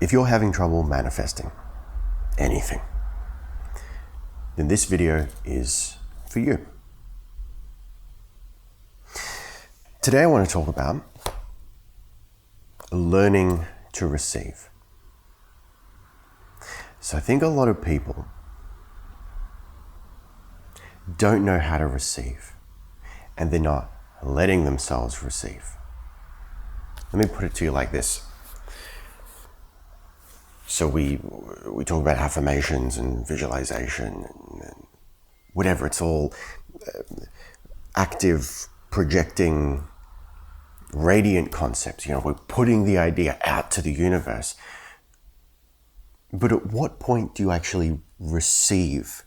If you're having trouble manifesting anything, then this video is for you. Today I want to talk about learning to receive. So I think a lot of people don't know how to receive, and they're not letting themselves receive. Let me put it to you like this. So we talk about affirmations and visualization and whatever. It's all active, projecting, radiant concepts. You know, we're putting the idea out to the universe. But at what point do you actually receive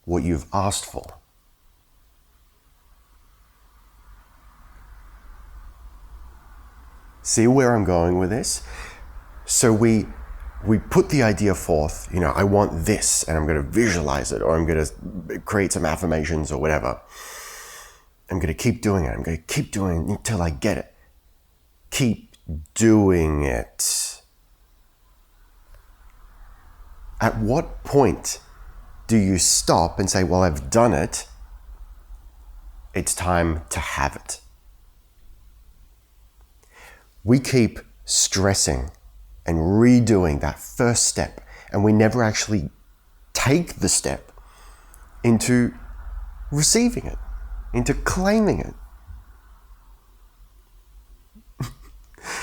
what you've asked for? See where I'm going with this? So we put the idea forth, you know, I want this, and I'm going to visualize it, or I'm going to create some affirmations or whatever. I'm going to keep doing it. I'm going to keep doing it until I get it. Keep doing it. At what point do you stop and say, well, I've done it. It's time to have it. We keep stressing and redoing that first step, and we never actually take the step into receiving it, into claiming it.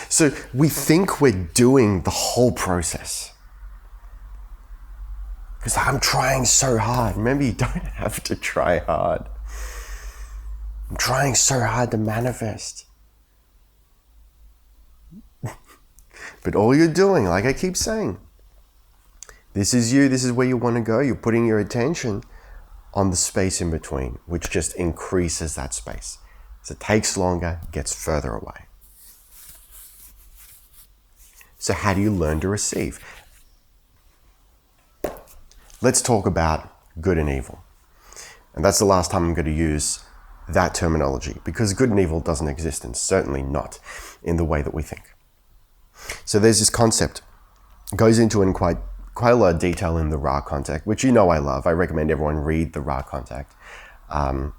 So we think we're doing the whole process. Because I'm trying so hard. Remember, you don't have to try hard. I'm trying so hard to manifest. But all you're doing, like I keep saying, this is you, this is where you want to go. You're putting your attention on the space in between, which just increases that space. So it takes longer, gets further away. So how do you learn to receive? Let's talk about good and evil. And that's the last time I'm going to use that terminology, because good and evil doesn't exist, and certainly not in the way that we think. So there's this concept. It goes into in quite a lot of detail in the Ra Contact, which you know I love. I recommend everyone read the Ra Contact. And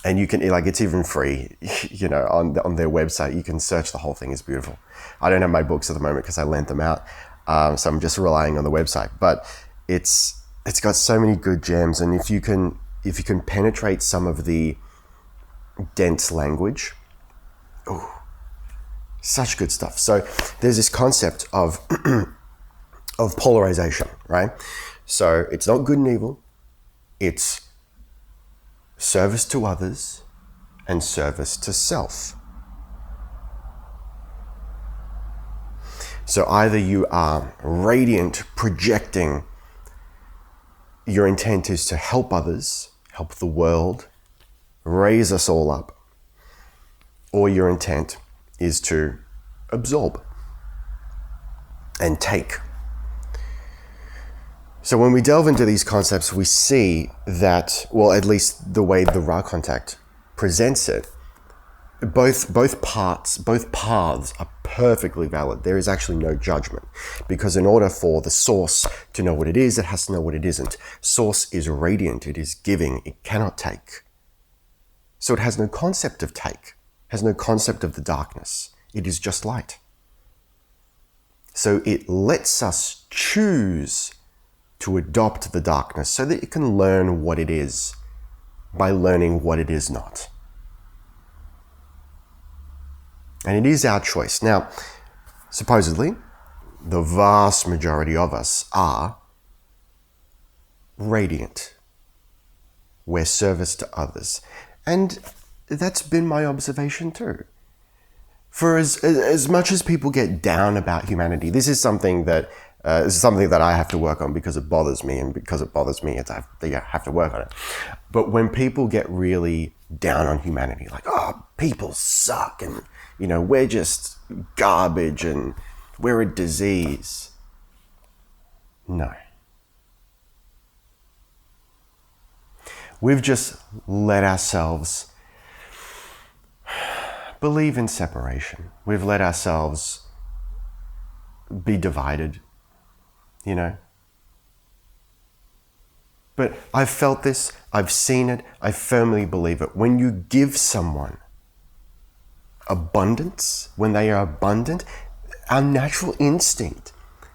you can, like, it's even free, you know, on their website. You can search the whole thing. It's beautiful. I don't have my books at the moment because I lent them out. So I'm just relying on the website. But it's got so many good gems. And if you can penetrate some of the dense language, ooh, such good stuff. So there's this concept of polarization, right? So it's not good and evil. It's service to others and service to self. So either you are radiant, projecting, your intent is to help others, help the world, raise us all up, or your intent is to absorb and take. So when we delve into these concepts, we see that, well, at least the way the Ra Contact presents it, both paths are perfectly valid. There is actually no judgment, because in order for the source to know what it is, it has to know what it isn't. Source is radiant, it is giving, it cannot take. So it has no concept of take, has no concept of the darkness. It is just light. So it lets us choose to adopt the darkness so that it can learn what it is by learning what it is not. And it is our choice. Now, supposedly, the vast majority of us are radiant. We're service to others. And that's been my observation too. For as much as people get down about humanity, this is something that I have to work on because it bothers me, and because it bothers me, I have to work on it. But when people get really down on humanity, like, oh, people suck, and, you know, we're just garbage, and we're a disease. No. We've just let ourselves believe in separation. We've let ourselves be divided, you know. But I've felt this, I've seen it, I firmly believe it. When you give someone abundance, when they are abundant, our natural instinct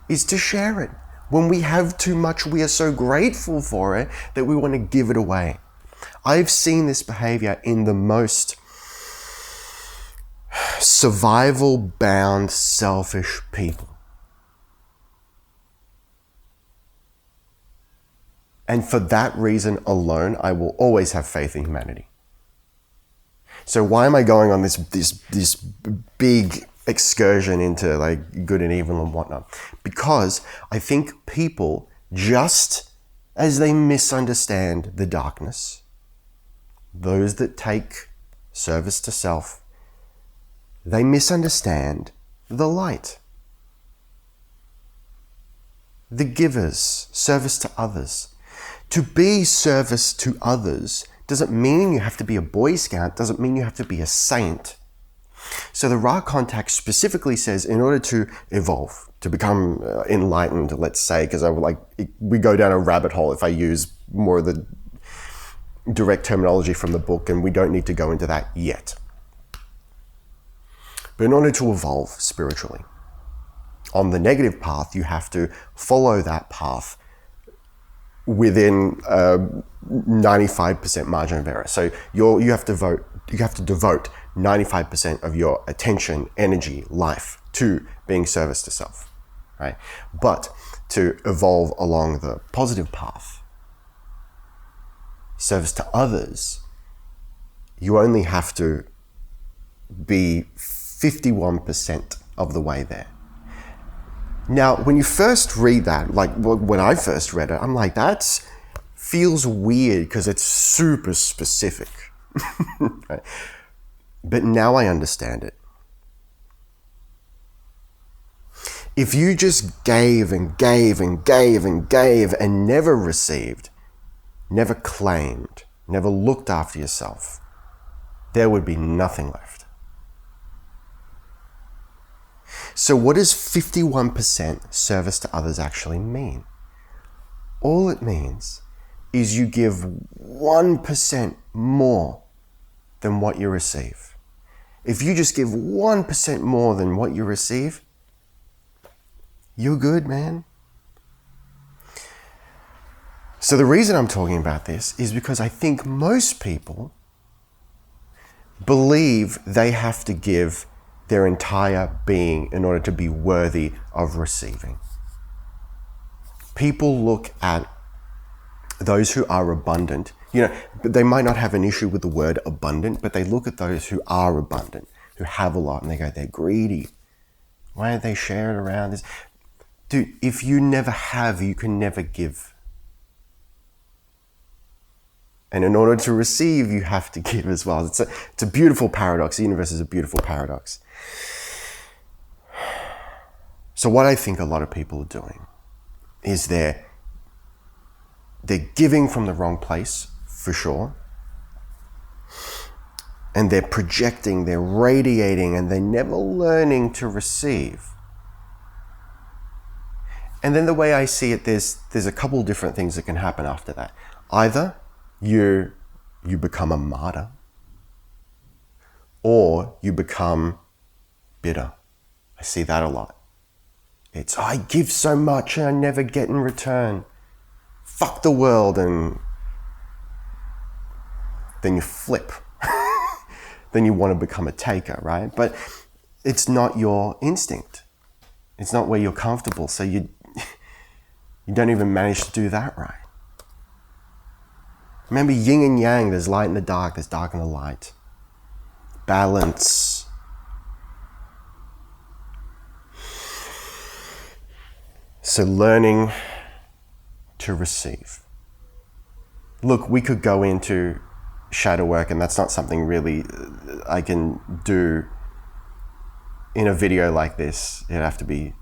is to share it. When we have too much, we are so grateful for it that we want to give it away. I've seen this behavior in the most survival-bound, selfish people. And for that reason alone, I will always have faith in humanity. So why am I going on this big excursion into like good and evil and whatnot? Because I think people, just as they misunderstand the darkness, those that take service to self, they misunderstand the light. The givers, service to others. To be service to others doesn't mean you have to be a Boy Scout, doesn't mean you have to be a saint. So the Ra contact specifically says in order to evolve, to become enlightened, let's say, because we go down a rabbit hole if I use more of the direct terminology from the book, and we don't need to go into that yet. But in order to evolve spiritually, on the negative path, you have to follow that path within 95% margin of error. So you have to devote 95% of your attention, energy, life to being service to self, right? But to evolve along the positive path, service to others, you only have to be 51% of the way there. Now, when you first read that, like when I first read it, I'm like, that feels weird because it's super specific. Right? But now I understand it. If you just gave and gave and gave and gave and never received, never claimed, never looked after yourself, there would be nothing left. So what does 51% service to others actually mean? All it means is you give 1% more than what you receive. If you just give 1% more than what you receive, you're good, man. So the reason I'm talking about this is because I think most people believe they have to give their entire being in order to be worthy of receiving. People look at those who are abundant, they might not have an issue with the word abundant, but they look at those who are abundant, who have a lot, and they go, they're greedy. Why don't they share it around? Dude, if you never have, you can never give. And in order to receive, you have to give as well. It's a beautiful paradox. The universe is a beautiful paradox. So what I think a lot of people are doing is they're giving from the wrong place, for sure. And they're projecting, they're radiating, and they're never learning to receive. And then the way I see it, there's a couple different things that can happen after that. Either you become a martyr, or you become bitter. I see that a lot. It's, I give so much and I never get in return. Fuck the world. And then you flip. Then you want to become a taker, right? But it's not your instinct. It's not where you're comfortable. So you don't even manage to do that right. Remember, yin and yang, there's light in the dark, there's dark in the light. Balance. So learning to receive. Look, we could go into shadow work, and that's not something really I can do in a video like this. It'd have to be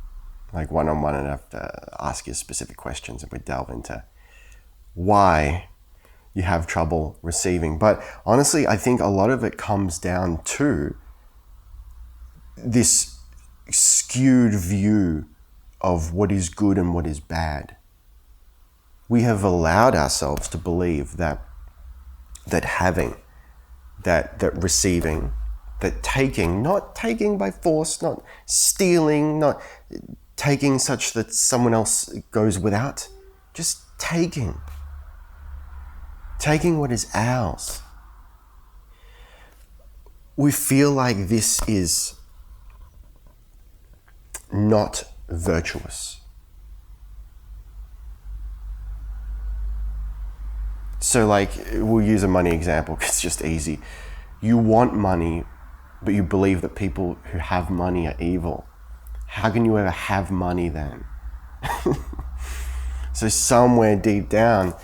like one-on-one, and I'd have to ask you specific questions, and we delve into why you have trouble receiving. But honestly, I think a lot of it comes down to this skewed view of what is good and what is bad. We have allowed ourselves to believe that having, that receiving, that taking, not taking by force, not stealing, not taking such that someone else goes without, just taking what is ours. We feel like this is not virtuous. So like, we'll use a money example because it's just easy. You want money, but you believe that people who have money are evil. How can you ever have money then? So somewhere deep down,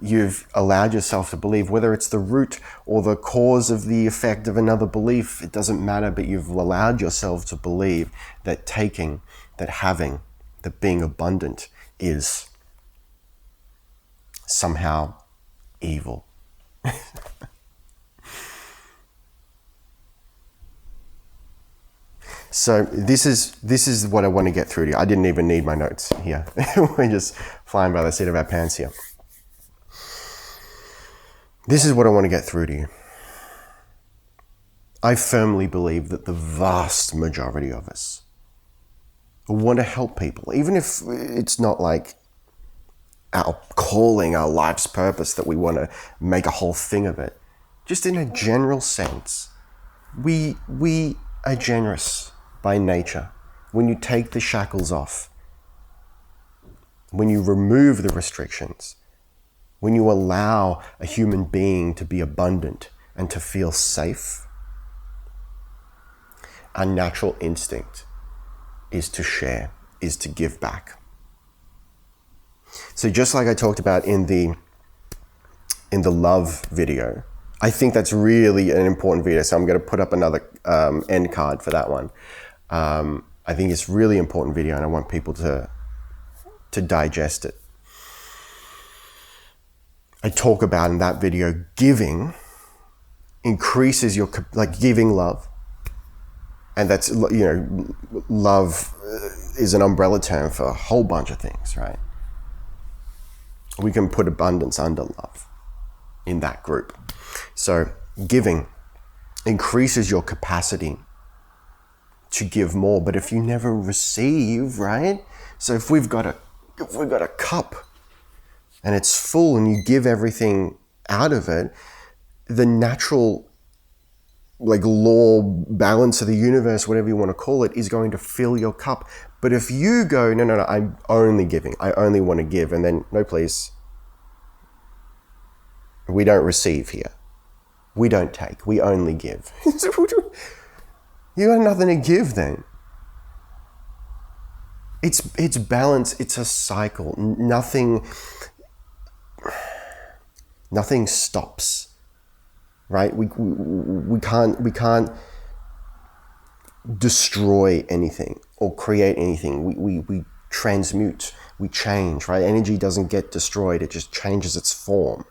you've allowed yourself to believe, whether it's the root or the cause of the effect of another belief, it doesn't matter, but you've allowed yourself to believe that taking, that having, that being abundant is somehow evil. So this is what I want to get through to you. I didn't even need my notes here. We're just flying by the seat of our pants here. This is what I want to get through to you. I firmly believe that the vast majority of us want to help people, even if it's not like our calling, our life's purpose, that we want to make a whole thing of it. Just in a general sense, we are generous by nature. When you take the shackles off, when you remove the restrictions, when you allow a human being to be abundant and to feel safe, our natural instinct is to share, is to give back. So just like I talked about in the love video, I think that's really an important video. So I'm going to put up another end card for that one. I think it's really important video, and I want people to digest it. I talk about in that video, giving increases your, like giving love. And that's, love is an umbrella term for a whole bunch of things, right? We can put abundance under love in that group. So giving increases your capacity to give more. But if you never receive, right? So if we've got a cup and it's full and you give everything out of it, the natural law, balance of the universe, whatever you want to call it, is going to fill your cup. But if you go, no, I'm only giving, I only want to give, and then, no please, we don't receive here. We don't take, we only give. You got nothing to give then. It's balance, it's a cycle. Nothing stops. Right? We can't destroy anything or create anything. We transmute, we change, right? Energy doesn't get destroyed, it just changes its form.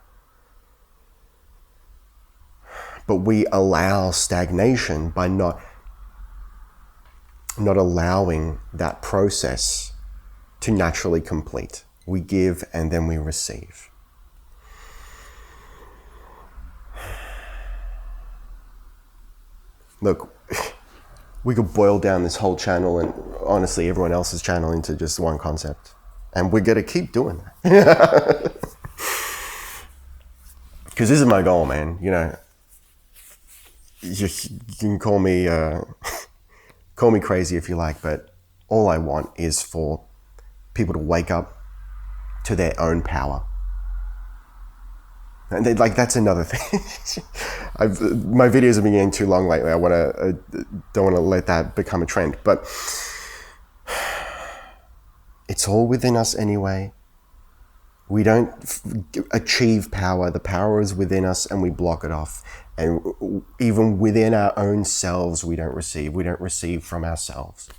But we allow stagnation by not allowing that process to naturally complete. We give and then we receive. Look, we could boil down this whole channel and honestly everyone else's channel into just one concept. And we're going to keep doing that. Because this is my goal, man. You can call me crazy if you like, but all I want is for people to wake up to their own power. And that's another thing. My videos have been getting too long lately. Don't want to let that become a trend. But it's all within us anyway. We don't achieve power. The power is within us, and we block it off. And even within our own selves, we don't receive. We don't receive from ourselves.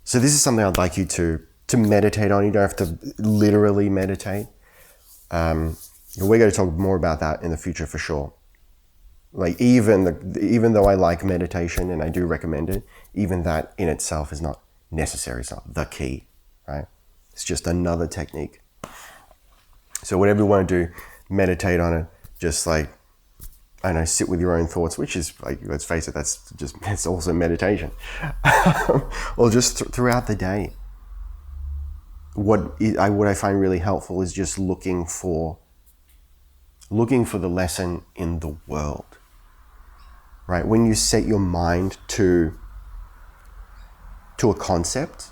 So this is something I'd like you to meditate on. You don't have to literally meditate. We're going to talk more about that in the future for sure. Like even though I like meditation and I do recommend it, even that in itself is not necessary. It's not the key, right? It's just another technique. So whatever you want to do, meditate on it. Just like, I don't know, sit with your own thoughts, which is like, let's face it, it's also meditation. Or just throughout the day. What I find really helpful is just looking for the lesson in the world, right? When you set your mind to a concept,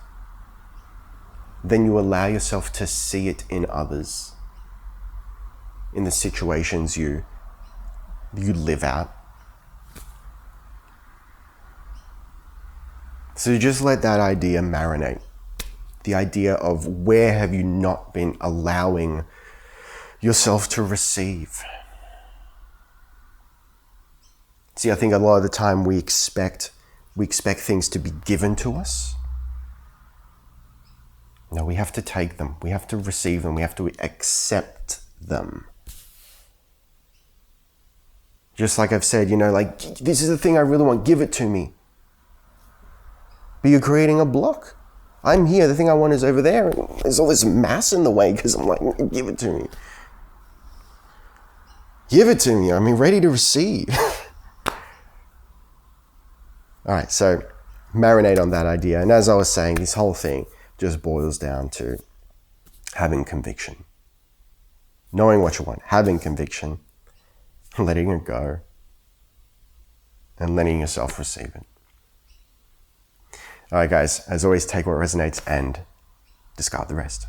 then you allow yourself to see it in others, in the situations you live out. So just let that idea marinate. The idea of where have you not been allowing yourself to receive. See, I think a lot of the time we expect things to be given to us. No, we have to take them. We have to receive them. We have to accept them. Just like I've said, like, this is the thing I really want. Give it to me. But you're creating a block. I'm here. The thing I want is over there. And there's all this mass in the way because I'm like, give it to me. Give it to me. I'm ready to receive. All right, so marinate on that idea. And as I was saying, this whole thing just boils down to having conviction. Knowing what you want, having conviction, letting it go, and letting yourself receive it. All right, guys, as always, take what resonates and discard the rest.